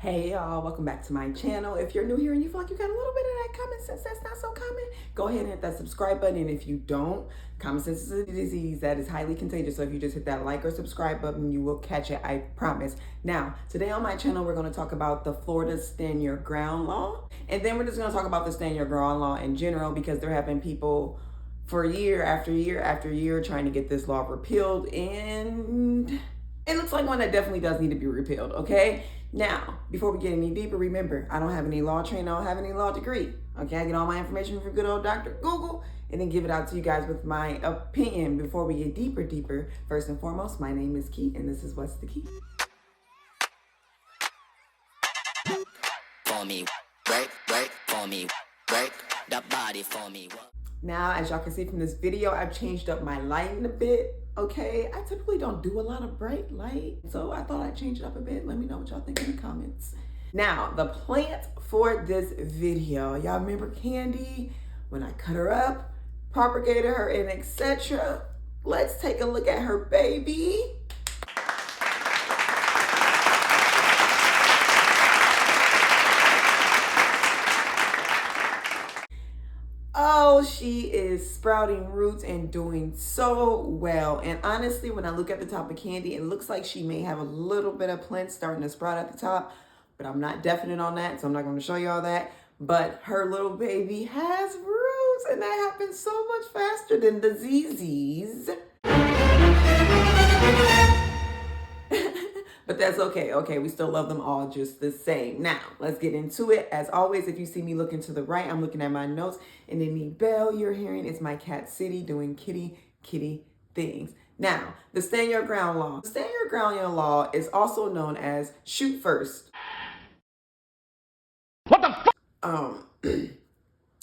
Hey y'all, welcome back to my channel. If you're new here and you feel like you got a little bit of that common sense that's not so common, go ahead and hit that subscribe button. And if you don't, common sense is a disease that is highly contagious. So if you just hit that like or subscribe button, you will catch it, I promise. Now, today on my channel, we're going to talk about the Florida Stand Your Ground law. And then we're just going to talk about the Stand Your Ground law in general, because there have been people for year after year after year trying to get this law repealed, and it looks like one that definitely does need to be repealed, okay? Now, before we get any deeper, remember, I don't have any law training, I don't have any law degree, okay? I get all my information from good old Dr. Google and then give it out to you guys with my opinion. Before we get deeper, first and foremost, my name is Key, and this is What's the Key? For me, break, for me, break the body for me. Now, as y'all can see from this video, I've changed up my lighting a bit, okay? I typically don't do a lot of bright light, so I thought I'd change it up a bit. Let me know what y'all think in the comments. Now, the plant for this video, y'all remember Candy? When I cut her up, propagated her, and etc. Let's take a look at her baby. Oh, she is sprouting roots and doing so well. And honestly, when I look at the top of Candy, it looks like she may have a little bit of plant starting to sprout at the top, but I'm not definite on that, so I'm not going to show you all that. But her little baby has roots, and that happens so much faster than the ZZs. But that's okay. Okay, we still love them all just the same. Now, let's get into it. As always, if you see me looking to the right, I'm looking at my notes. And any bell you're hearing is my cat City doing kitty things. Now, the Stand Your Ground law. The Stand Your Ground law is also known as shoot first. What the fuck? And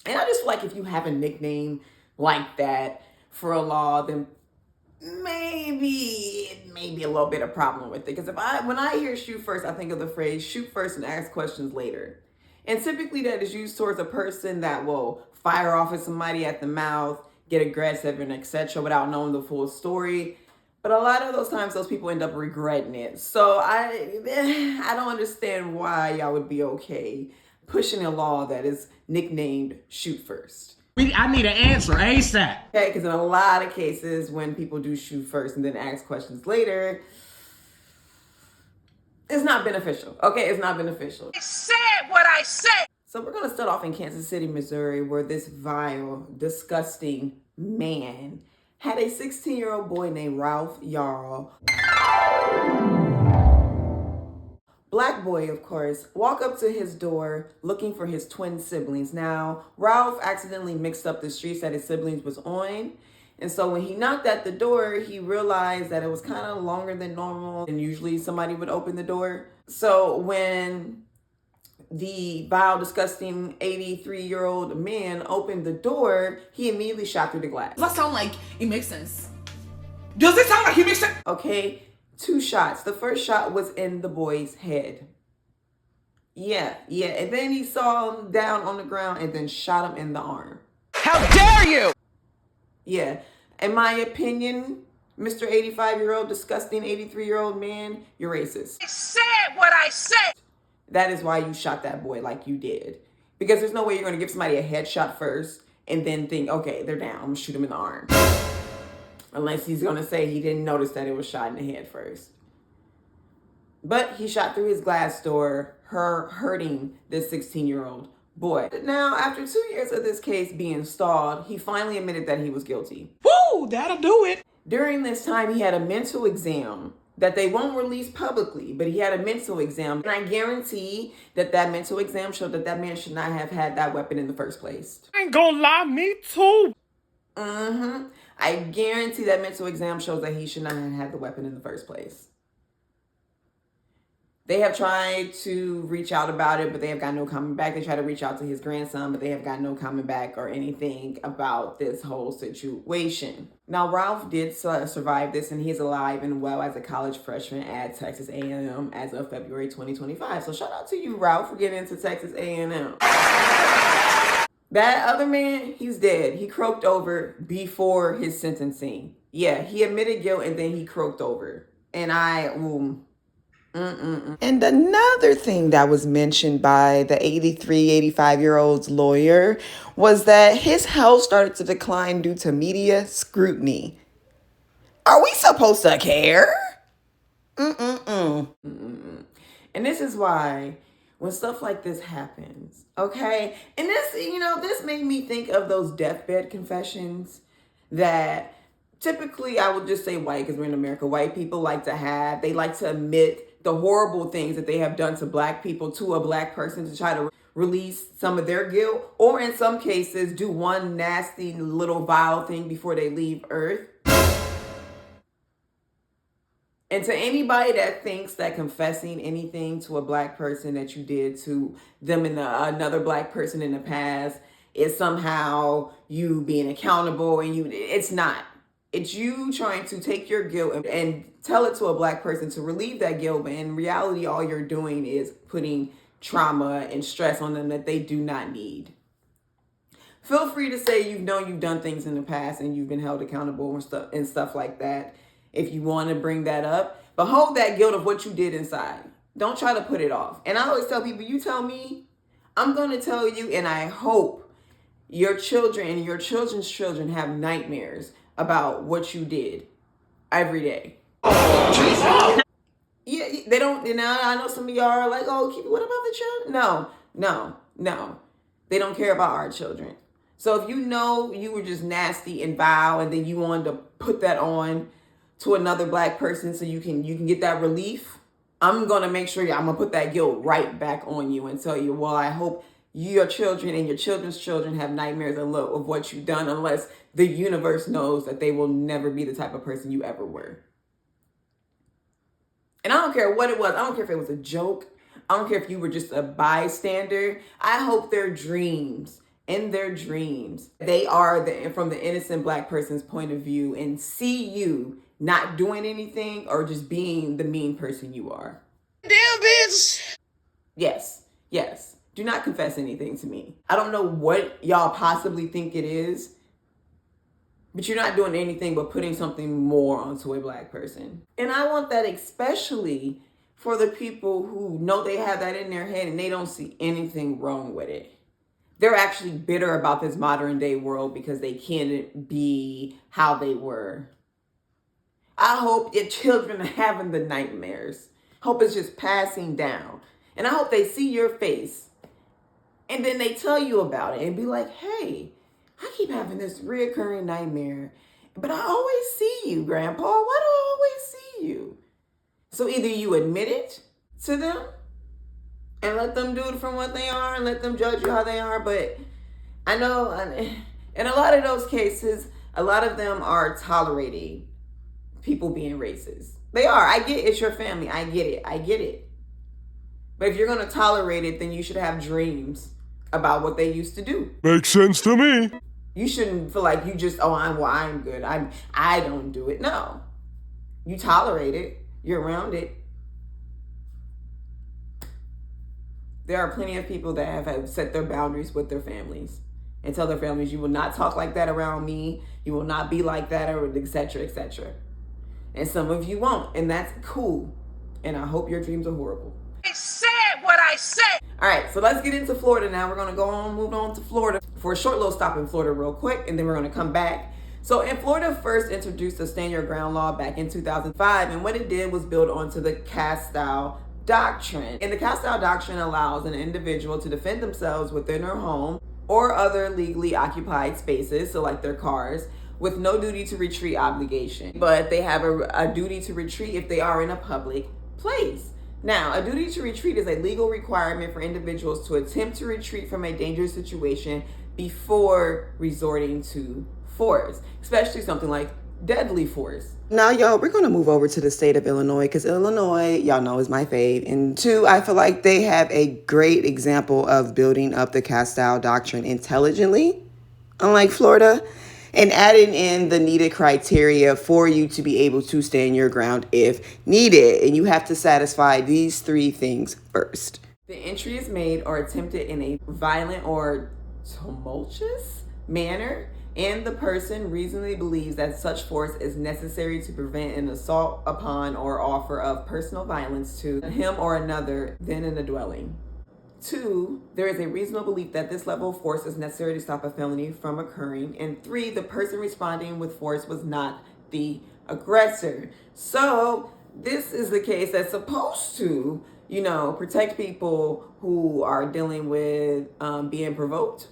I just feel like if you have a nickname like that for a law, then maybe it may be a little bit of problem with it. Because when I hear shoot first, I think of the phrase shoot first and ask questions later. And typically that is used towards a person that will fire off at somebody at the mouth, get aggressive and etc. without knowing the full story. But a lot of those times those people end up regretting it. So I don't understand why y'all would be okay pushing a law that is nicknamed shoot first. I need an answer ASAP. Okay, because in a lot of cases, when people do shoot first and then ask questions later, it's not beneficial. Okay, it's not beneficial. I said what I said. So we're going to start off in Kansas City, Missouri, where this vile, disgusting man had a 16-year-old boy named Ralph Yarl. Black boy, of course, walk up to his door looking for his twin siblings. Now, Ralph accidentally mixed up the streets that his siblings was on. And so when he knocked at the door, he realized that it was kind of longer than normal. And usually somebody would open the door. So when the vile, disgusting 83-year-old man opened the door, he immediately shot through the glass. Does that sound like it makes sense? Does it sound like he makes sense? Okay. 2 shots. The first shot was in the boy's head. Yeah. And then he saw him down on the ground and then shot him in the arm. How dare you? Yeah. In my opinion, Mr. 85-year-old, disgusting 83-year-old man, you're racist. I said what I said. That is why you shot that boy like you did. Because there's no way you're going to give somebody a headshot first and then think, okay, they're down, I'm going to shoot him in the arm. Unless he's going to say he didn't notice that it was shot in the head first. But he shot through his glass door, hurting this 16-year-old boy. Now, after 2 years of this case being stalled, he finally admitted that he was guilty. Woo, that'll do it. During this time, he had a mental exam that they won't release publicly, but he had a mental exam. And I guarantee that that mental exam showed that that man should not have had that weapon in the first place. I ain't gonna lie, me too. I guarantee that mental exam shows that he should not have had the weapon in the first place. They have tried to reach out about it, but they have got no comment back. They tried to reach out to his grandson, but they have got no comment back or anything about this whole situation. Now, Ralph did survive this, and he's alive and well as a college freshman at Texas A&M as of February 2025. So shout out to you, Ralph, for getting into Texas A&M. That other man, he's dead. He croaked over before his sentencing. Yeah, he admitted guilt and then he croaked over. And And another thing that was mentioned by the 85-year-old's lawyer was that his health started to decline due to media scrutiny. Are we supposed to care? And this is why when stuff like this happens, okay? And this, this made me think of those deathbed confessions that typically I would just say white, because we're in America, white people like to have. They like to admit the horrible things that they have done to black people to a black person to try to release some of their guilt, or in some cases do one nasty little vile thing before they leave Earth. And to anybody that thinks that confessing anything to a black person that you did to them and another black person in the past is somehow you being accountable, and it's not. It's you trying to take your guilt and tell it to a black person to relieve that guilt. But in reality, all you're doing is putting trauma and stress on them that they do not need. Feel free to say you've done things in the past and you've been held accountable and stuff like that if you want to bring that up. But hold that guilt of what you did inside. Don't try to put it off. And I always tell people, you tell me, I'm going to tell you, and I hope your children and your children's children have nightmares about what you did every day. Yeah, they don't, I know some of y'all are like, oh, what about the children? No. They don't care about our children. So if you know you were just nasty and vile and then you wanted to put that on to another black person so you can get that relief, I'm going to make sure I'm going to put that guilt right back on you and tell you, well, I hope your children and your children's children have nightmares of what you've done, unless the universe knows that they will never be the type of person you ever were. And I don't care what it was. I don't care if it was a joke. I don't care if you were just a bystander. I hope their dreams, they are from the innocent black person's point of view and see you not doing anything or just being the mean person you are. Damn, bitch. Yes. Do not confess anything to me. I don't know what y'all possibly think it is, but you're not doing anything but putting something more onto a black person. And I want that especially for the people who know they have that in their head and they don't see anything wrong with it. They're actually bitter about this modern day world because they can't be how they were. I hope your children are having the nightmares. Hope it's just passing down. And I hope they see your face and then they tell you about it and be like, hey, I keep having this reoccurring nightmare, but I always see you, Grandpa. Why do I always see you? So either you admit it to them and let them do it from what they are and let them judge you how they are. But I know in a lot of those cases, a lot of them are tolerating people being racist. They are. I get it's your family. I get it. But if you're going to tolerate it, then you should have dreams about what they used to do. Makes sense to me. You shouldn't feel like you just, I'm good. I don't do it. No. You tolerate it. You're around it. There are plenty of people that have set their boundaries with their families and tell their families, you will not talk like that around me. You will not be like that, or et cetera, et cetera. And some of you won't, and that's cool. And I hope your dreams are horrible. I said what I said. All right, so let's get into Florida now. We're going to move on to Florida for a short little stop in Florida real quick, and then we're going to come back. So in Florida first introduced the Stand Your Ground law back in 2005, and what it did was build onto the Castile Doctrine. And the Castile Doctrine allows an individual to defend themselves within their home or other legally occupied spaces, so like their cars, with no duty to retreat obligation. But they have a duty to retreat if they are in a public place. Now, a duty to retreat is a legal requirement for individuals to attempt to retreat from a dangerous situation before resorting to force, especially something like deadly force. Now, y'all, we're going to move over to the state of Illinois because Illinois, y'all know, is my fave. And two, I feel like they have a great example of building up the Castile Doctrine intelligently, unlike Florida, and adding in the needed criteria for you to be able to stand your ground if needed. And you have to satisfy these three things first. The entry is made or attempted in a violent or tumultuous manner and the person reasonably believes that such force is necessary to prevent an assault upon or offer of personal violence to him or another then in the dwelling. 2, there is a reasonable belief that this level of force is necessary to stop a felony from occurring. And 3, the person responding with force was not the aggressor. So this is the case that's supposed to, protect people who are dealing with being provoked.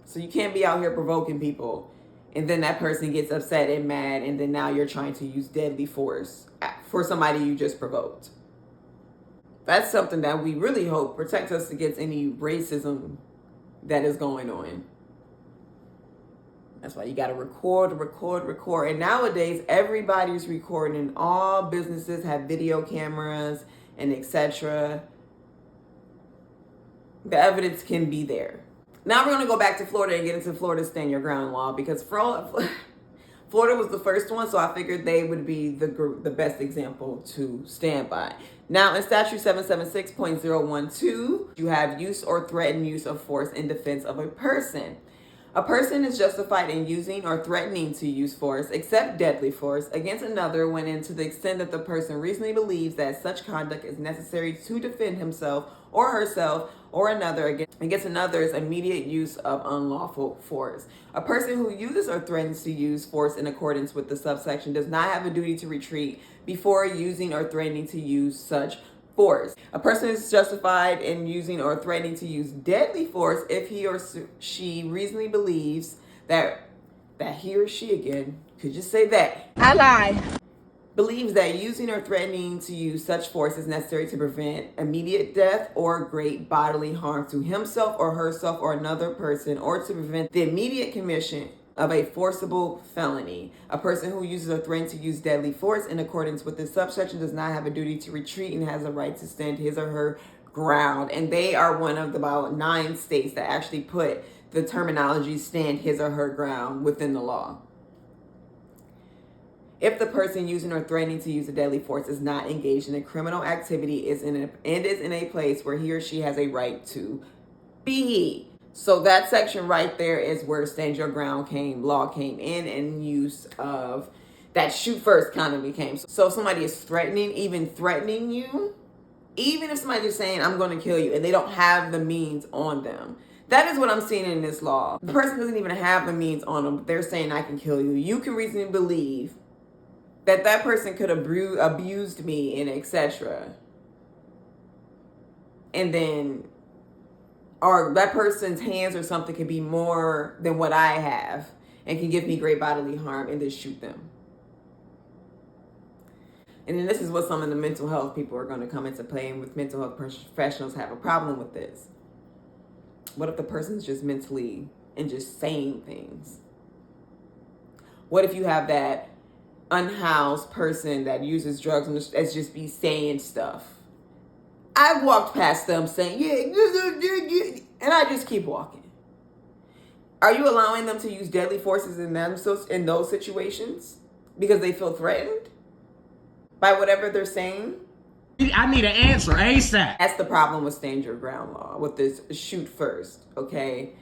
So you can't be out here provoking people, and then that person gets upset and mad, and then now you're trying to use deadly force for somebody you just provoked. That's something that we really hope protects us against any racism that is going on. That's why you got to record. And nowadays, everybody's recording. All businesses have video cameras and etc. The evidence can be there. Now we're going to go back to Florida and get into Florida's Stand Your Ground law, because Florida was the first one, so I figured they would be the best example to stand by. Now, in Statute 776.012, you have use or threatened use of force in defense of a person. A person is justified in using or threatening to use force, except deadly force, against another when and to the extent that the person reasonably believes that such conduct is necessary to defend himself or herself or another against another's immediate use of unlawful force. A person who uses or threatens to use force in accordance with the subsection does not have a duty to retreat before using or threatening to use such force. A person is justified in using or threatening to use deadly force if he or she reasonably believes that he or she, again, could just say that. I lie. Believes that using or threatening to use such force is necessary to prevent immediate death or great bodily harm to himself or herself or another person, or to prevent the immediate commission of a forcible felony. A person who uses or threatens to use deadly force in accordance with this subsection does not have a duty to retreat and has a right to stand his or her ground. And they are one of about 9 states that actually put the terminology stand his or her ground within the law. If the person using or threatening to use a deadly force is not engaged in a criminal activity is in a place where he or she has a right to be. So that section right there is where stand your ground law came in, and use of that shoot first kind of became. So if somebody is threatening you, even if somebody is saying, I'm going to kill you, and they don't have the means on them. That is what I'm seeing in this law. The person doesn't even have the means on them, but they're saying, I can kill you. You can reasonably believe that person could have abused me and etc. And then, or that person's hands or something could be more than what I have and can give me great bodily harm, and then shoot them. And then this is what some of the mental health people are going to come into play, and with mental health professionals have a problem with this. What if the person's just mentally and just saying things? What if you have that unhoused person that uses drugs and just be saying stuff? I've walked past them saying, yeah, and I just keep walking. Are you allowing them to use deadly forces in those situations because they feel threatened by whatever they're saying? I need an answer ASAP. That's the problem with stand your ground law, with this shoot first, okay?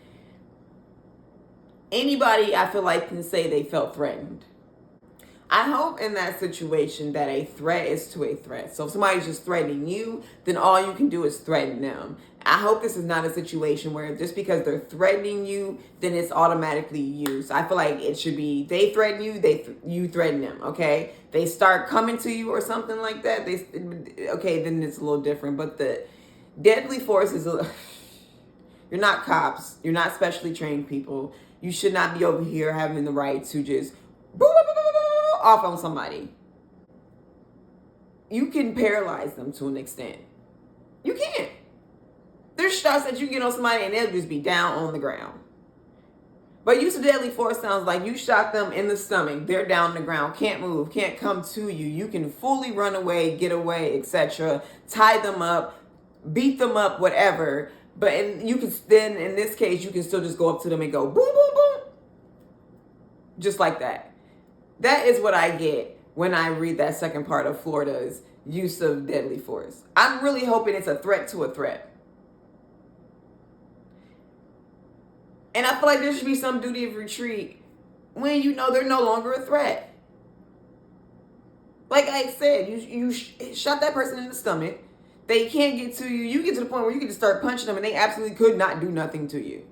Anybody, I feel like, can say they felt threatened. I hope in that situation that a threat is to a threat. So if somebody's just threatening you, then all you can do is threaten them. I hope this is not a situation where just because they're threatening you, then it's automatically you. So I feel like it should be, they threaten you, you threaten them, okay? They start coming to you or something like that, okay, then it's a little different. But the deadly force is, you're not cops, you're not specially trained people. You should not be over here having the right to just off on somebody. You can paralyze them to an extent. You can. There's shots that you get on somebody and they'll just be down on the ground. But use of deadly force sounds like you shot them in the stomach. They're down on the ground, can't move, can't come to you. You can fully run away, get away, etc. Tie them up, beat them up, whatever. But you can then, in this case, you can still just go up to them and go boom, boom, boom. Just like that. That is what I get when I read that second part of Florida's use of deadly force. I'm really hoping it's a threat to a threat. And I feel like there should be some duty of retreat when you know they're no longer a threat. Like I said, you shot that person in the stomach. They can't get to you. You get to the point where you can just start punching them and they absolutely could not do nothing to you.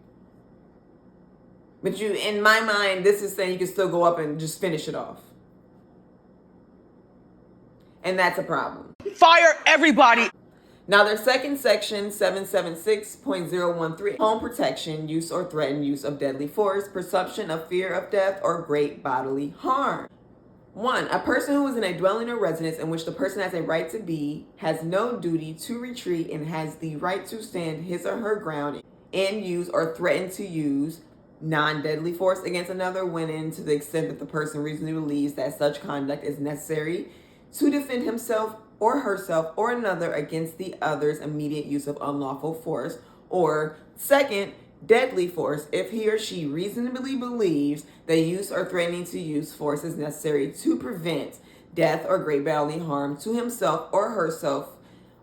But you, in my mind, this is saying you can still go up and just finish it off. And that's a problem. Fire everybody. Now, their second section, 776.013, home protection, use or threatened use of deadly force, presumption of fear of death or great bodily harm. 1. A person who is in a dwelling or residence in which the person has a right to be, has no duty to retreat, and has the right to stand his or her ground and use or threaten to use non-deadly force against another when to the extent that the person reasonably believes that such conduct is necessary to defend himself or herself or another against the other's immediate use of unlawful force. Or 2nd, deadly force if he or she reasonably believes that use or threatening to use force is necessary to prevent death or great bodily harm to himself or herself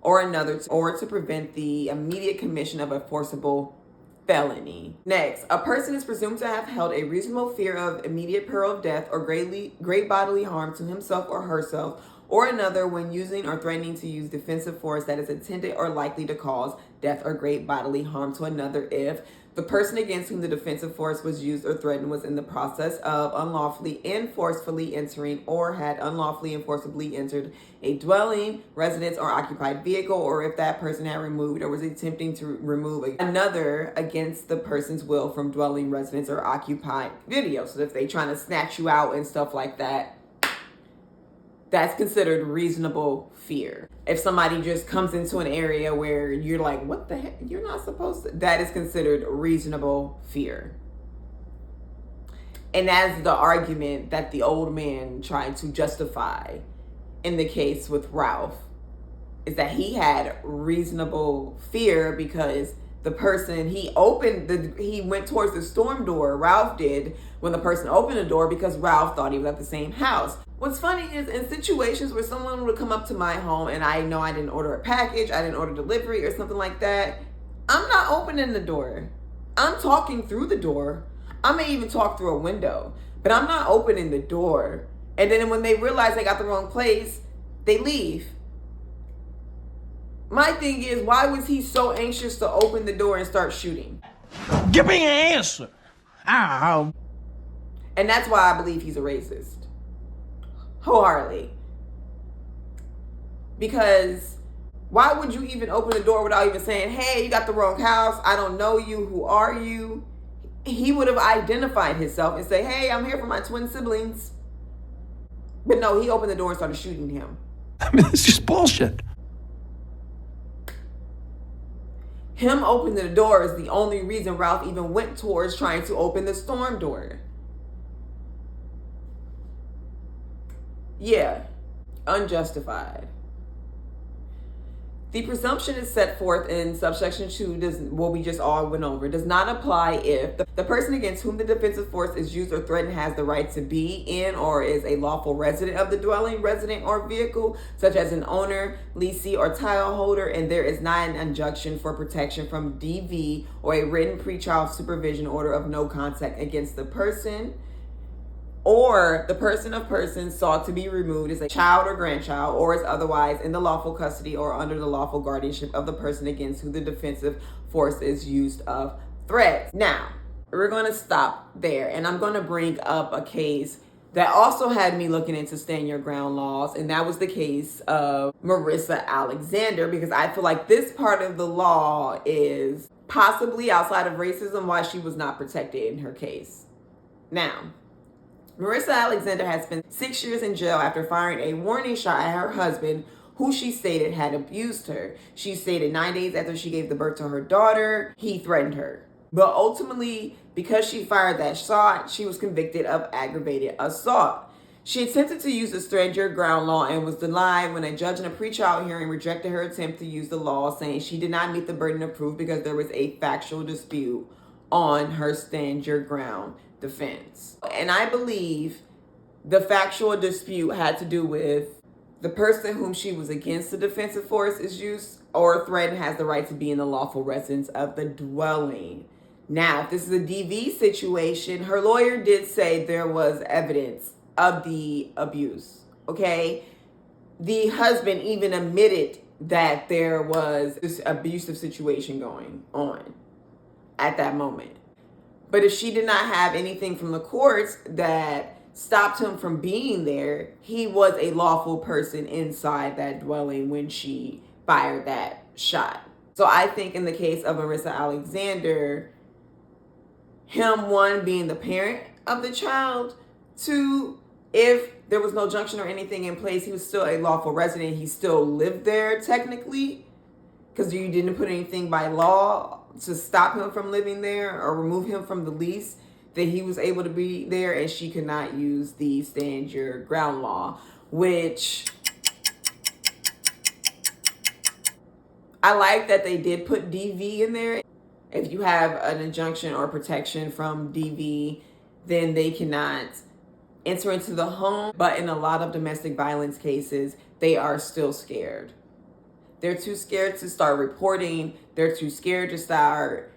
or another, or to prevent the immediate commission of a forcible felony. Next, a person is presumed to have held a reasonable fear of immediate peril of death or great bodily harm to himself or herself or another when using or threatening to use defensive force that is intended or likely to cause death or great bodily harm to another if the person against whom the defensive force was used or threatened was in the process of unlawfully and forcefully entering or had unlawfully and forcibly entered a dwelling, residence, or occupied vehicle, or if that person had removed or was attempting to remove another against the person's will from dwelling, residence, or occupied vehicle. So if they trying to snatch you out and stuff like that, that's considered reasonable fear. If somebody just comes into an area where you're like, what the heck? You're not supposed to. That is considered reasonable fear. And that's the argument that the old man tried to justify in the case with Ralph, is that he had reasonable fear because the person, he went towards the storm door, Ralph did, when the person opened the door because Ralph thought he was at the same house. What's funny is in situations where someone would come up to my home and I know I didn't order a package, I didn't order delivery or something like that, I'm not opening the door. I'm talking through the door. I may even talk through a window, but I'm not opening the door. And then when they realize they got the wrong place, they leave. My thing is, why was he so anxious to open the door and start shooting? Give me an answer. Ow. And that's why I believe he's a racist. Wholeheartedly. Because why would you even open the door without even saying, hey, you got the wrong house, I don't know you, who are you? He would have identified himself and say, hey, I'm here for my twin siblings. But no, he opened the door and started shooting him. I mean, it's just bullshit. Him opening the door is the only reason Ralph even went towards trying to open the storm door. Yeah, unjustified. The presumption is set forth in subsection 2, what we just all went over, does not apply if the person against whom the defensive force is used or threatened has the right to be in or is a lawful resident of the dwelling, resident, or vehicle, such as an owner, leasee, or title holder, and there is not an injunction for protection from DV or a written pretrial supervision order of no contact against the person, or the person of persons sought to be removed is a child or grandchild, or is otherwise in the lawful custody or under the lawful guardianship of the person against whom the defensive force is used of threats. Now, we're going to stop there, and I'm going to bring up a case that also had me looking into stand your ground laws, and that was the case of Marissa Alexander, because I feel like this part of the law is possibly outside of racism why she was not protected in her case. Now, Marissa Alexander has spent 6 years in jail after firing a warning shot at her husband, who she stated had abused her. She stated 9 days after she gave the birth to her daughter, he threatened her. But ultimately, because she fired that shot, she was convicted of aggravated assault. She attempted to use the stand your ground law and was denied when a judge in a pretrial hearing rejected her attempt to use the law, saying she did not meet the burden of proof because there was a factual dispute on her stand your ground defense. And I believe the factual dispute had to do with the person whom she was against the defensive force is used or threatened has the right to be in the lawful residence of the dwelling. Now, if this is a DV situation, her lawyer did say there was evidence of the abuse, okay? The husband even admitted that there was this abusive situation going on at that moment. But if she did not have anything from the courts that stopped him from being there, he was a lawful person inside that dwelling when she fired that shot. So I think in the case of Marissa Alexander, him, one, being the parent of the child, two, if there was no junction or anything in place, he was still a lawful resident. He still lived there technically, because you didn't put anything by law to stop him from living there or remove him from the lease, that he was able to be there, and she could not use the stand your ground law, which I like that they did put DV in there. If you have an injunction or protection from DV, then they cannot enter into the home. But in a lot of domestic violence cases, they are still scared. They're too scared to start reporting. They're too scared to start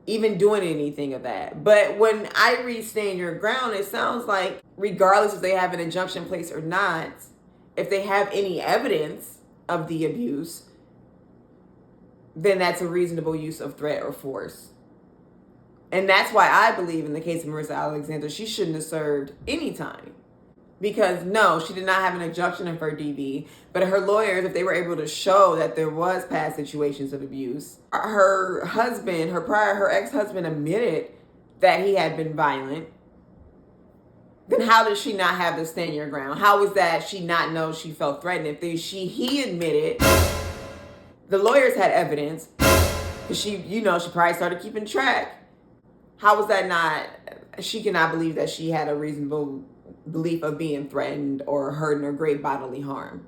even doing anything of that. But when I read stand your ground, it sounds like regardless if they have an injunction in place or not, if they have any evidence of the abuse, then that's a reasonable use of threat or force. And that's why I believe in the case of Marissa Alexander, she shouldn't have served any time. Because no, she did not have an injunction of her DV, but her lawyers, if they were able to show that there was past situations of abuse, her husband, her ex-husband admitted that he had been violent, then how does she not have the stand your ground? How is that she not know she felt threatened? If he admitted, the lawyers had evidence, she probably started keeping track. How was that not, she cannot believe that she had a reasonable belief of being threatened or hurting or great bodily harm.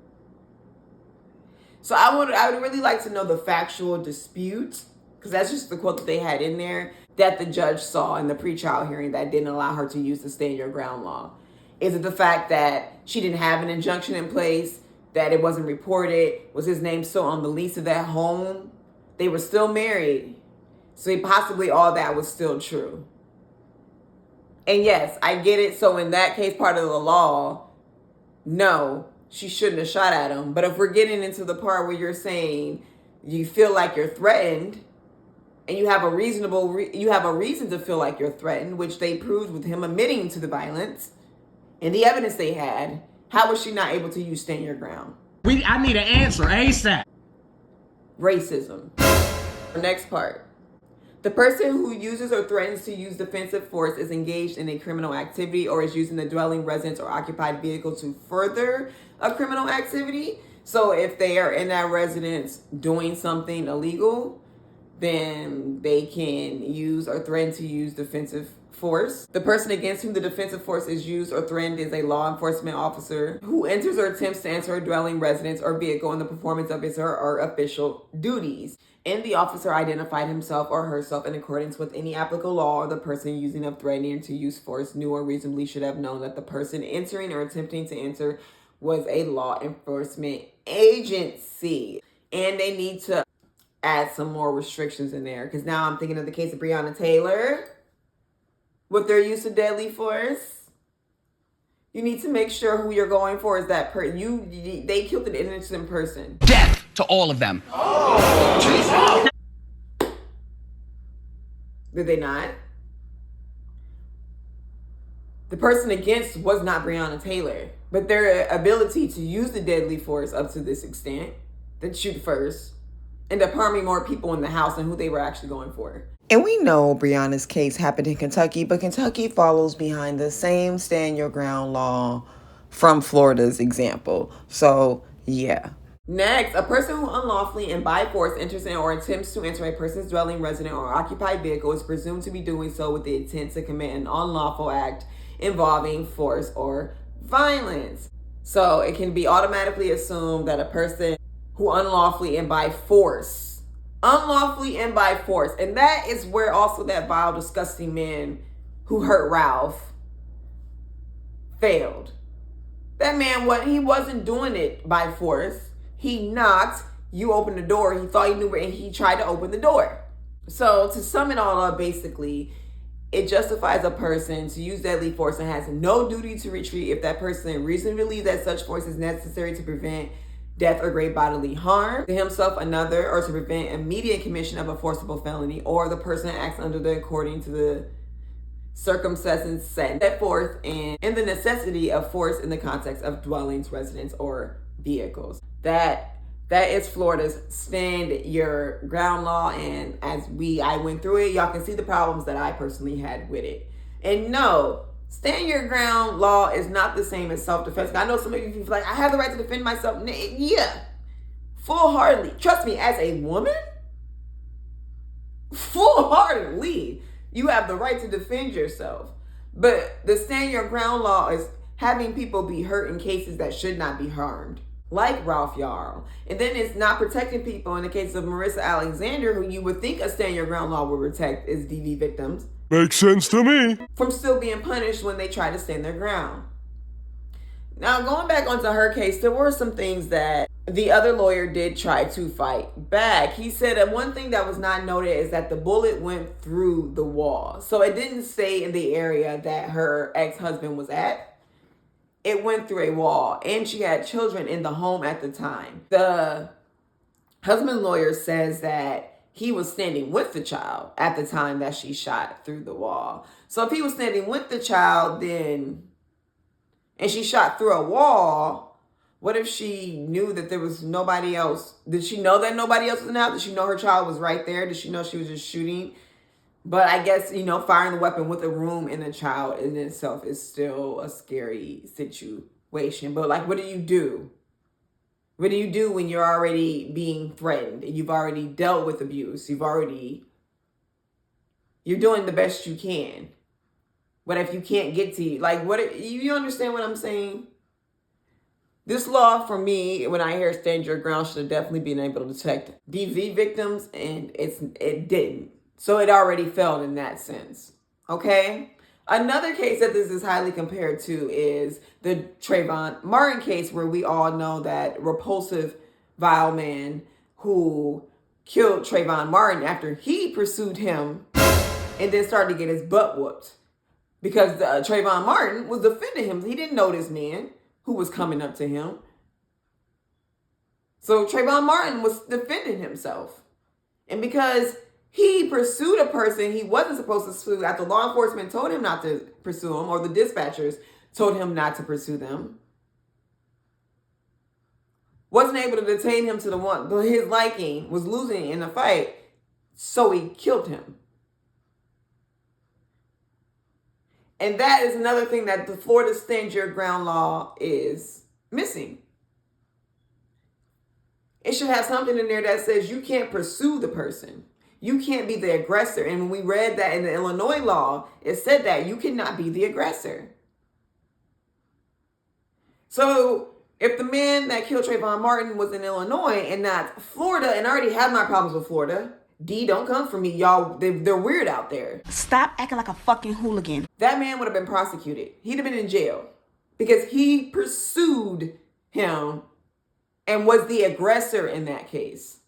So I would really like to know the factual dispute, because that's just the quote that they had in there, that the judge saw in the pretrial hearing that didn't allow her to use the stand your ground law. Is it the fact that she didn't have an injunction in place, that it wasn't reported? Was his name still on the lease of that home? They were still married. So possibly all that was still true. And yes, I get it. So in that case, part of the law, no, she shouldn't have shot at him. But if we're getting into the part where you're saying you feel like you're threatened, and you have a reason to feel like you're threatened, which they proved with him admitting to the violence and the evidence they had, how was she not able to use stand your ground? I need an answer ASAP. Racism. Next part. The person who uses or threatens to use defensive force is engaged in a criminal activity or is using the dwelling, residence, or occupied vehicle to further a criminal activity. So if they are in that residence doing something illegal, then they can use or threaten to use defensive force. The person against whom the defensive force is used or threatened is a law enforcement officer who enters or attempts to enter a dwelling, residence, or vehicle in the performance of his or her official duties. And the officer identified himself or herself in accordance with any applicable law, or the person using or threatening to use force knew or reasonably should have known that the person entering or attempting to enter was a law enforcement agency. And they need to add some more restrictions in there, because now I'm thinking of the case of Breonna Taylor with their use of deadly force. You need to make sure who you're going for is that person. They killed an innocent person. Death to all of them. Did they not? The person against was not Breonna Taylor, but their ability to use the deadly force up to this extent, that shoot first, end up harming more people in the house than who they were actually going for. And we know Breonna's case happened in Kentucky, but Kentucky follows behind the same stand your ground law from Florida's example. So, yeah. Next, a person who unlawfully and by force enters in or attempts to enter a person's dwelling, resident, or occupied vehicle is presumed to be doing so with the intent to commit an unlawful act involving force or violence. So it can be automatically assumed that a person who unlawfully and by force, and that is where also that vile, disgusting man who hurt Ralph failed. That man, he wasn't doing it by force. He knocked, you opened the door, he thought he knew, and he tried to open the door. So to sum it all up, basically, it justifies a person to use deadly force and has no duty to retreat if that person reasonably believes that such force is necessary to prevent death or great bodily harm to himself, another, or to prevent immediate commission of a forcible felony, or the person acts under the according to the circumstances set forth and in the necessity of force in the context of dwellings, residence, or vehicles. That is Florida's stand your ground law, and as I went through it, y'all can see the problems that I personally had with it. And no, stand your ground law is not the same as self-defense. I know some of you feel like I have the right to defend myself. Yeah, full-heartedly. Trust me, as a woman, full-heartedly, you have the right to defend yourself. But the stand your ground law is having people be hurt in cases that should not be harmed, like Ralph Yarl. And then it's not protecting people in the case of Marissa Alexander, who you would think a stand your ground law would protect as DV victims. Makes sense to me. From still being punished when they try to stand their ground. Now, going back onto her case, there were some things that the other lawyer did try to fight back. He said that one thing that was not noted is that the bullet went through the wall. So it didn't stay in the area that her ex-husband was at. It went through a wall, and she had children in the home at the time. The husband lawyer says that he was standing with the child at the time that she shot through the wall. So if he was standing with the child, then, and she shot through a wall, what if she knew that there was nobody else? Did she know that nobody else was in the house? Did she know her child was right there? Did she know she was just shooting? But I guess, firing the weapon with a room and a child in itself is still a scary situation. But what do you do? What do you do when you're already being threatened? You've already dealt with abuse. You're doing the best you can. What if you can't get to you? You understand what I'm saying? This law, for me, when I hear stand your ground, should have definitely been able to protect DV victims, and it didn't. So it already failed in that sense. Okay? Another case that this is highly compared to is the Trayvon Martin case, where we all know that repulsive, vile man who killed Trayvon Martin after he pursued him and then started to get his butt whooped. Because Trayvon Martin was defending him. He didn't know this man who was coming up to him. So Trayvon Martin was defending himself. And because he pursued a person he wasn't supposed to pursue after law enforcement told him not to pursue him, or the dispatchers told him not to pursue them, wasn't able to detain him to the one his liking, was losing in the fight, so he killed him. And that is another thing that the Florida Stand Your Ground law is missing. It should have something in there that says you can't pursue the person. You can't be the aggressor. And when we read that in the Illinois law, it said that you cannot be the aggressor. So if the man that killed Trayvon Martin was in Illinois and not Florida, and I already have my problems with Florida, don't come for me, y'all. They're weird out there. Stop acting like a fucking hooligan. That man would have been prosecuted. He'd have been in jail because he pursued him and was the aggressor in that case.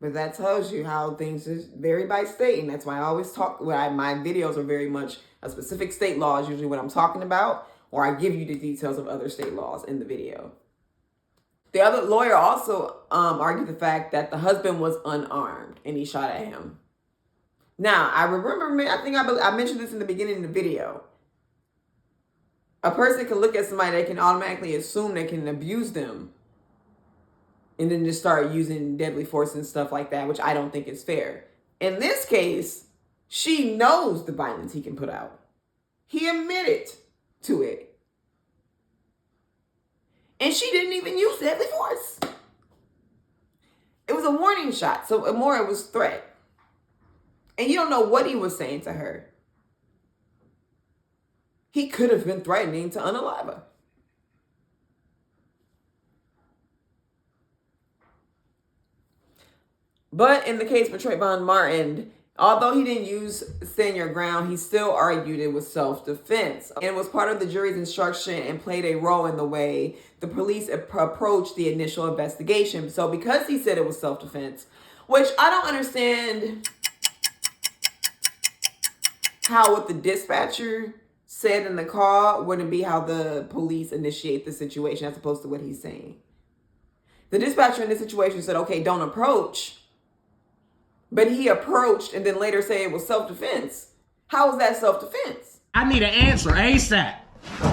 But that tells you how things just vary by state. And that's why I always talk, my videos are very much a specific state law is usually what I'm talking about, or I give you the details of other state laws in the video. The other lawyer also argued the fact that the husband was unarmed and he shot at him. Now, I remember, I mentioned this in the beginning of the video. A person can look at somebody, they can automatically assume they can abuse them and then just start using deadly force and stuff like that, which I don't think is fair. In this case, she knows the violence he can put out. He admitted to it. And she didn't even use deadly force. It was a warning shot, so more it was threat. And you don't know what he was saying to her. He could have been threatening to unalive her. But in the case for Trayvon Martin, Although he didn't use stand your ground, he still argued it was self-defense and was part of the jury's instruction and played a role in the way the police approached the initial investigation. So because he said it was self-defense, which I don't understand how what the dispatcher said in the call wouldn't be how the police initiate the situation as opposed to what he's saying. The dispatcher in this situation said, okay, don't approach. But he approached and then later say it was self-defense. How is that self-defense? I need an answer ASAP.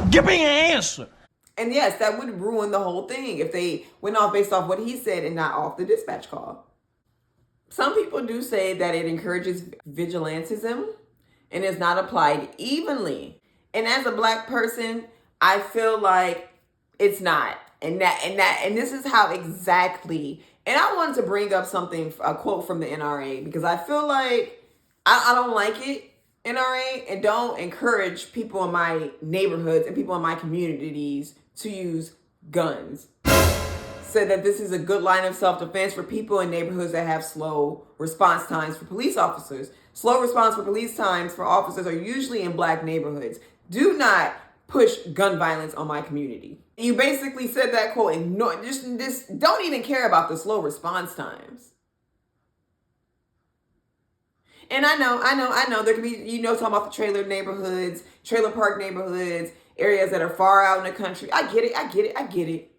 Give me an answer. And yes, that would ruin the whole thing if they went off based off what he said and not off the dispatch call. Some people do say that it encourages vigilantism and is not applied evenly. And as a Black person, I feel like it's not. And this is how exactly. And I wanted to bring up a quote from the NRA, because I feel like I don't like it, NRA, and don't encourage people in my neighborhoods and people in my communities to use guns. Said that this is a good line of self-defense for people in neighborhoods that have slow response times for police officers. Slow response for police times for officers are usually in Black neighborhoods. Do not push gun violence on my community. You basically said that quote, ignore, just don't even care about the slow response times. And I know there could be, talking about the trailer neighborhoods, trailer park neighborhoods, areas that are far out in the country. I get it.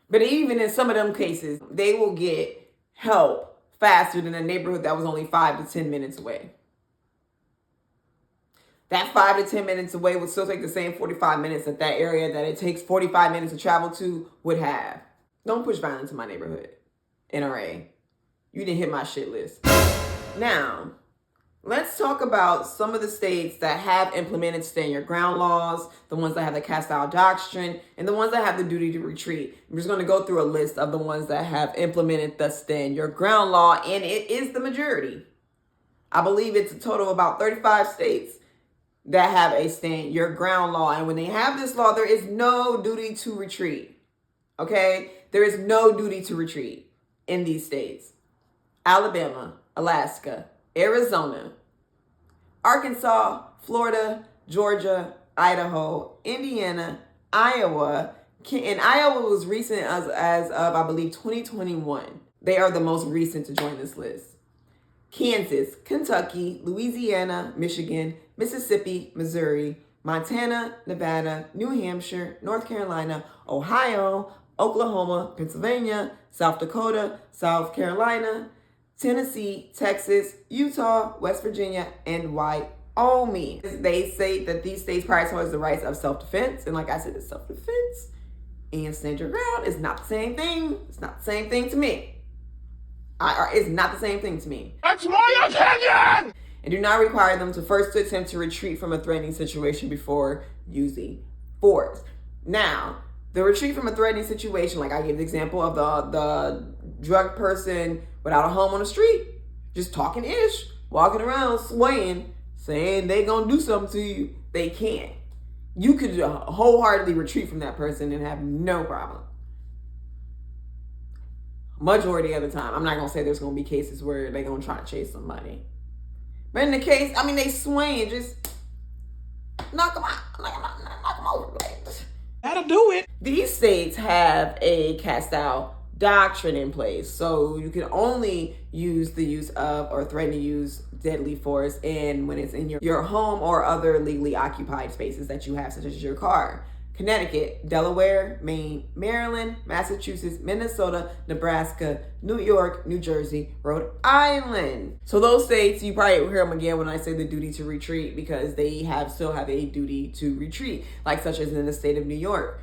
But even in some of them cases, they will get help faster than a neighborhood that was only 5 to 10 minutes away. That 5 to 10 minutes away would still take the same 45 minutes that area that it takes 45 minutes to travel to would have. Don't push violence in my neighborhood, NRA. You didn't hit my shit list. Now, let's talk about some of the states that have implemented stand your ground laws, the ones that have the cast-out doctrine, and the ones that have the duty to retreat. I'm just going to go through a list of the ones that have implemented the stand your ground law, and it is the majority. I believe it's a total of about 35 states that have a stand your ground law. And when they have this law, there is no duty to retreat. Okay? There is no duty to retreat in these states. Alabama, Alaska, Arizona, Arkansas, Florida, Georgia, Idaho, Indiana, Iowa. And Iowa was recent as of, I believe, 2021. They are the most recent to join this list. Kansas, Kentucky, Louisiana, Michigan, Mississippi, Missouri, Montana, Nevada, New Hampshire, North Carolina, Ohio, Oklahoma, Pennsylvania, South Dakota, South Carolina, Tennessee, Texas, Utah, West Virginia, and Wyoming. They say that these states prioritize the rights of self-defense. And like I said, it's self-defense and stand your ground is not the same thing. It's not the same thing to me. It's not the same thing to me. That's my opinion! And do not require them to first attempt to retreat from a threatening situation before using force. Now, the retreat from a threatening situation, like I gave the example of the drug person without a home on the street, just talking ish, walking around swaying, saying they gonna do something to you. They can't. You could wholeheartedly retreat from that person and have no problem. Majority of the time. I'm not going to say there's going to be cases where they're going to try to chase somebody. But in the case, they swing, just knock them out. Knock them over. That'll do it. These states have a cast-out doctrine in place. So you can only use the use of or threaten to use deadly force when it's in your home or other legally occupied spaces that you have, such as your car. Connecticut, Delaware, Maine, Maryland, Massachusetts, Minnesota, Nebraska, New York, New Jersey, Rhode Island. So those states, you probably hear them again when I say the duty to retreat, because they still have a duty to retreat, like such as in the state of New York.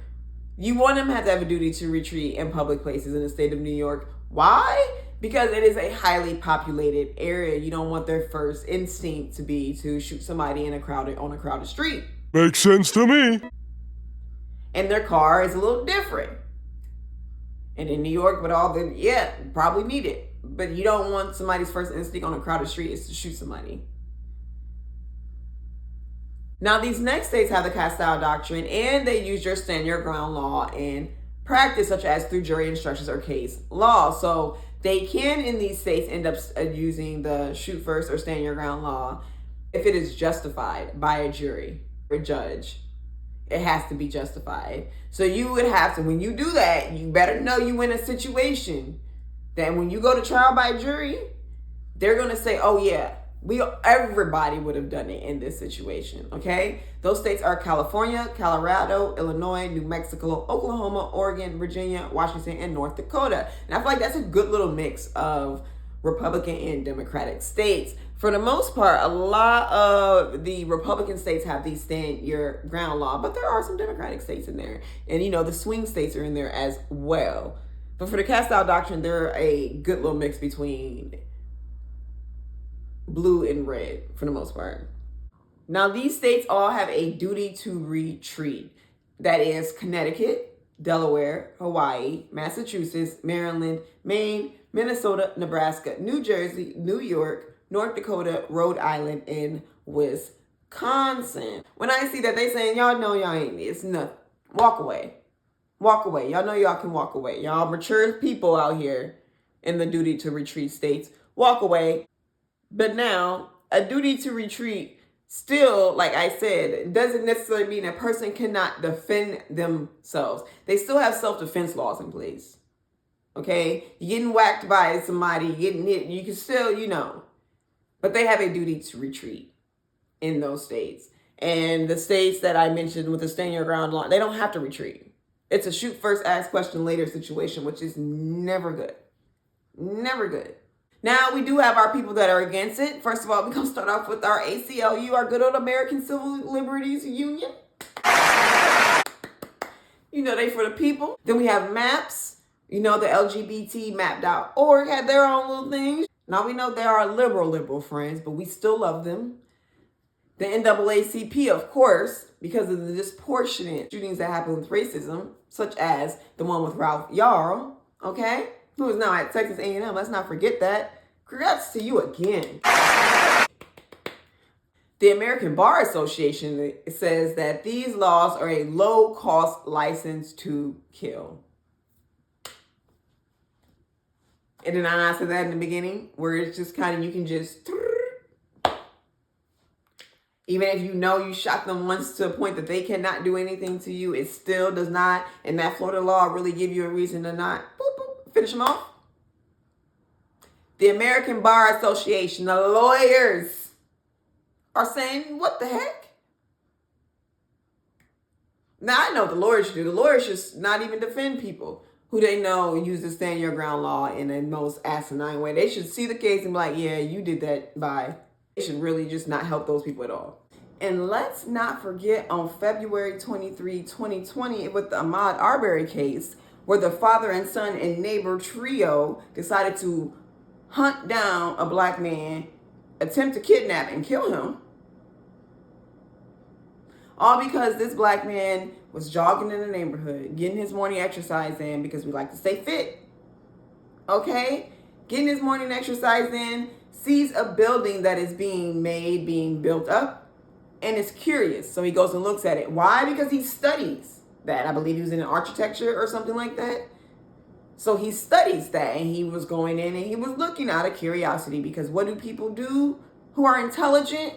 You want them to have a duty to retreat in public places in the state of New York. Why? Because it is a highly populated area. You don't want their first instinct to be to shoot somebody on a crowded street. Makes sense to me. And their car is a little different. And in New York, with probably need it. But you don't want somebody's first instinct on a crowded street is to shoot somebody. Now, these next states have the cast-out doctrine, and they use your stand your ground law in practice, such as through jury instructions or case law. So They can, in these states, end up using the shoot first or stand your ground law if it is justified by a jury or judge. It has to be justified. So you would have to, when you do that, you better know you in a situation that when you go to trial by jury, they're going to say, oh yeah, everybody would have done it in this situation, okay? Those states are California, Colorado, Illinois, New Mexico, Oklahoma, Oregon, Virginia, Washington, and North Dakota. And I feel like that's a good little mix of Republican and Democratic states. For the most part, a lot of the Republican states have these stand your ground law, but there are some Democratic states in there. And, you know, the swing states are in there as well. But for the cast out doctrine, they're a good little mix between blue and red for the most part. Now, these states all have a duty to retreat. That is Connecticut, Delaware, Hawaii, Massachusetts, Maryland, Maine, Minnesota, Nebraska, New Jersey, New York, North Dakota, Rhode Island, and Wisconsin. When I see that, they saying, y'all know y'all ain't, it's nothing. Walk away. Walk away. Y'all know y'all can walk away. Y'all mature people out here in the duty to retreat states. Walk away. But now, a duty to retreat still, like I said, doesn't necessarily mean a person cannot defend themselves. They still have self-defense laws in place. Okay? You're getting whacked by somebody, you're getting hit, you can still, you know. But they have a duty to retreat in those states. And the states that I mentioned with the stand your ground law, they don't have to retreat. It's a shoot first, ask question later situation, which is never good. Never good. Now, we do have our people that are against it. First of all, we're going to start off with our ACLU, our good old American Civil Liberties Union. You know, they for the people. Then we have MAPS. You know, the LGBTmap.org had their own little things. Now, we know there are liberal friends, but we still love them. The NAACP, of course, because of the disproportionate shootings that happen with racism, such as the one with Ralph Yarl, okay? Who is now at Texas A&M. Let's not forget that. Congrats to you again. The American Bar Association says that these laws are a low-cost license to kill. And then I said that in the beginning, where it's just kind of, you can just, even if you know you shot them once to a point that they cannot do anything to you, it still does not, and that Florida law really give you a reason to not finish them off. The American Bar Association, the lawyers are saying, what the heck? Now, I know what the lawyers should do. The lawyers should not even defend people who they know use the stand your ground law in the most asinine way. They should see the case and be like, yeah, you did that, bye. They should really just not help those people at all. And let's not forget on February 23, 2020, with the Ahmaud Arbery case, where the father and son and neighbor trio decided to hunt down a black man, attempt to kidnap and kill him. All because this black man was jogging in the neighborhood, getting his morning exercise in, because we like to stay fit. Okay? Getting his morning exercise in, sees a building that is being built up, and is curious. So he goes and looks at it. Why? Because he studies that. I believe he was in architecture or something like that. So he studies that, and he was going in and he was looking out of curiosity, because what do people do who are intelligent,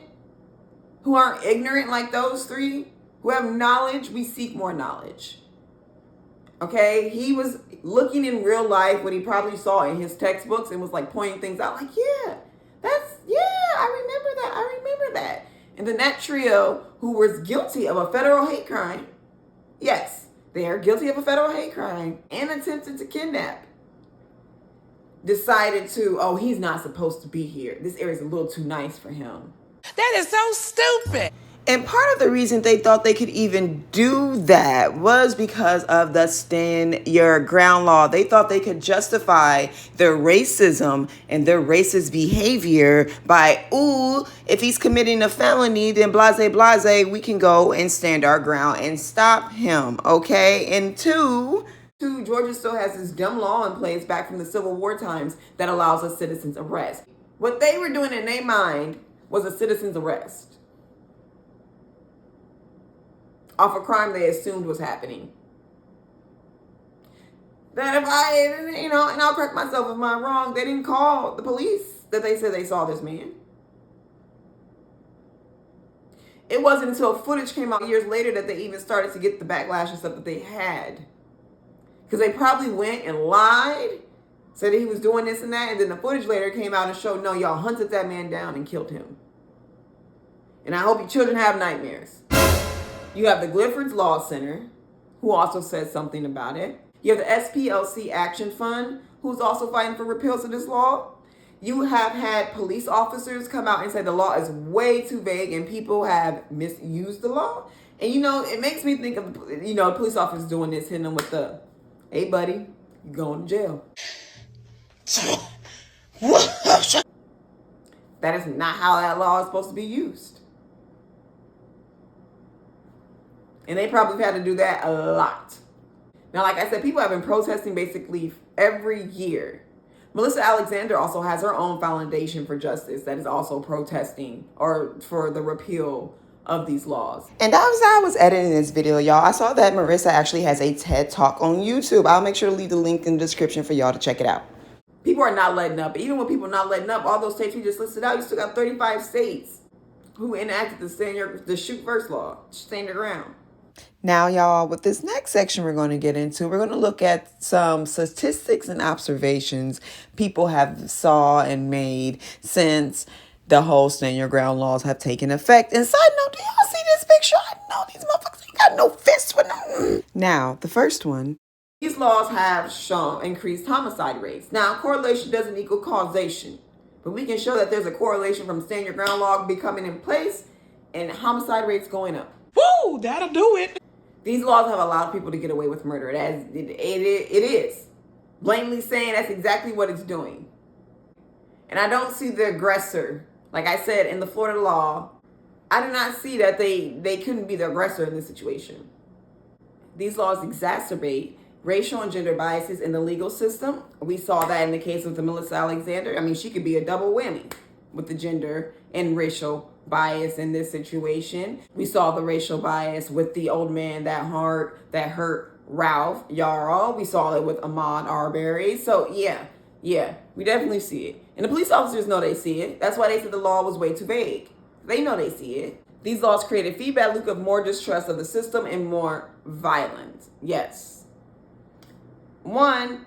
who aren't ignorant like those three, who have knowledge? We seek more knowledge. Okay? He was looking in real life what he probably saw in his textbooks and was like pointing things out like, I remember that. And then that trio, who was guilty of a federal hate crime, yes, they are guilty of a federal hate crime and attempted to kidnap, decided to, he's not supposed to be here. This area is a little too nice for him. That is so stupid. And part of the reason they thought they could even do that was because of the stand your ground law. They thought they could justify their racism and their racist behavior by, if he's committing a felony, then blase, we can go and stand our ground and stop him, okay? And two, Georgia still has this dumb law in place back from the Civil War times that allows a citizen's arrest. What they were doing in their mind was a citizen's arrest off a crime they assumed was happening. that if I, you know, and I'll correct myself if I'm wrong, they didn't call the police that they said they saw this man. It wasn't until footage came out years later that they even started to get the backlash and stuff that they had. Because they probably went and lied, said that he was doing this and that, and then the footage later came out and showed, no, y'all hunted that man down and killed him. And I hope your children have nightmares. You have the Gliffords Law Center, who also said something about it. You have the SPLC Action Fund, who's also fighting for repeals of this law. You have had police officers come out and say the law is way too vague and people have misused the law. And, you know, it makes me think of, you know, police officers doing this, hitting them with the, hey, buddy, you going to jail. That is not how that law is supposed to be used. And they probably had to do that a lot. Now, like I said, people have been protesting basically every year. Marissa Alexander also has her own foundation for justice that is also protesting or for the repeal of these laws. And as I was editing this video, y'all, I saw that Marissa actually has a TED Talk on YouTube. I'll make sure to leave the link in the description for y'all to check it out. People are not letting up. Even when people are not letting up, all those states we just listed out, you still got 35 states who enacted the shoot first law, stand your ground. Now, y'all, with this next section we're going to get into, we're going to look at some statistics and observations people have saw and made since the whole stand your ground laws have taken effect. And side note, do y'all see this picture? I know these motherfuckers ain't got no fists with them. Now, the first one. These laws have shown increased homicide rates. Now, correlation doesn't equal causation, but we can show that there's a correlation from stand your ground law becoming in place and homicide rates going up. Woo, that'll do it. These laws have allowed people to get away with murder. It is. Blatantly saying that's exactly what it's doing. And I don't see the aggressor. Like I said, in the Florida law, I do not see that they couldn't be the aggressor in this situation. These laws exacerbate racial and gender biases in the legal system. We saw that in the case of the Marissa Alexander. I mean, she could be a double whammy with the gender and racial bias in this situation. We saw the racial bias with the old man that hurt Ralph Yarl. We saw it with Ahmaud Arbery. So yeah, we definitely see it. And the police officers know they see it. That's why they said the law was way too vague. They know they see it. These laws create a feedback loop of more distrust of the system and more violence. Yes. One,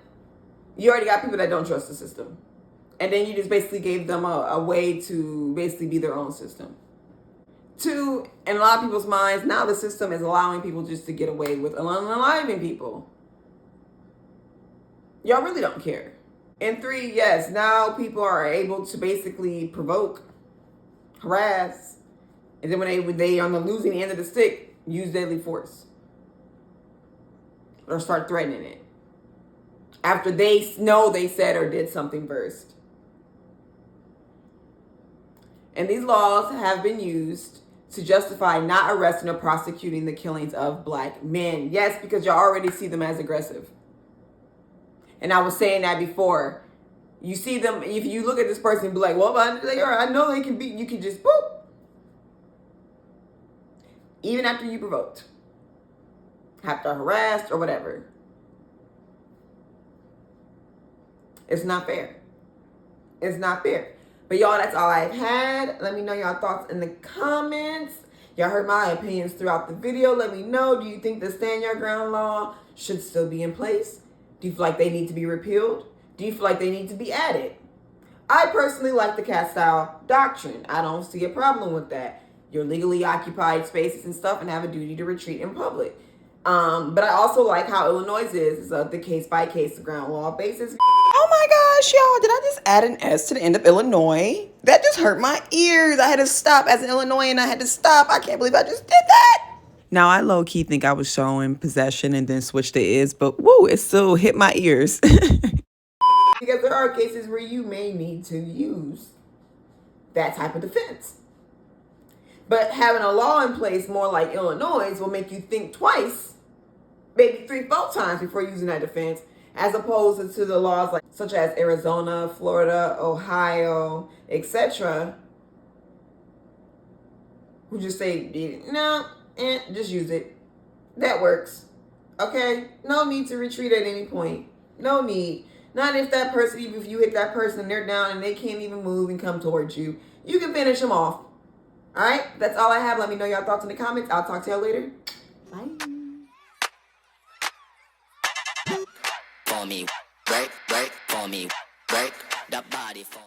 you already got people that don't trust the system. And then you just basically gave them a way to basically be their own system. Two, in a lot of people's minds, now the system is allowing people just to get away with unaliving people. Y'all really don't care. And three, yes, now people are able to basically provoke, harass, and then when they on the losing end of the stick, use deadly force. Or start threatening it. After they know they said or did something first. And these laws have been used to justify not arresting or prosecuting the killings of black men. Yes, because y'all already see them as aggressive. And I was saying that before. You see them, if you look at this person and be like, well, I know they can be, you can just boop. Even after you provoked. After harassed or whatever. It's not fair. It's not fair. But y'all, that's all I've had. Let me know y'all thoughts in the comments. Y'all heard my opinions throughout the video. Let me know, do you think the stand your ground law should still be in place? Do you feel like they need to be repealed? Do you feel like they need to be added? I personally like the Castile doctrine. I don't see a problem with that. You're legally occupied spaces and stuff and have a duty to retreat in public. But I also like how Illinois is the case-by-case ground law basis. Oh my gosh, y'all, did I just add an S to the end of Illinois? That just hurt my ears. I had to stop as an Illinoisan. I had to stop. I can't believe I just did that. Now, I low-key think I was showing possession and then switched to is, but woo, it still hit my ears. Because there are cases where you may need to use that type of defense. But having a law in place more like Illinois will make you think twice, maybe 3-4 times before using that defense, as opposed to the laws like such as Arizona, Florida, Ohio, etc., who just say, no, just use it. That works. Okay? No need to retreat at any point. No need. Not if that person, even if you hit that person, they're down and they can't even move and come towards you. You can finish them off. All right? That's all I have. Let me know your thoughts in the comments. I'll talk to y'all later. Bye. For me, break, for me, break that body for me.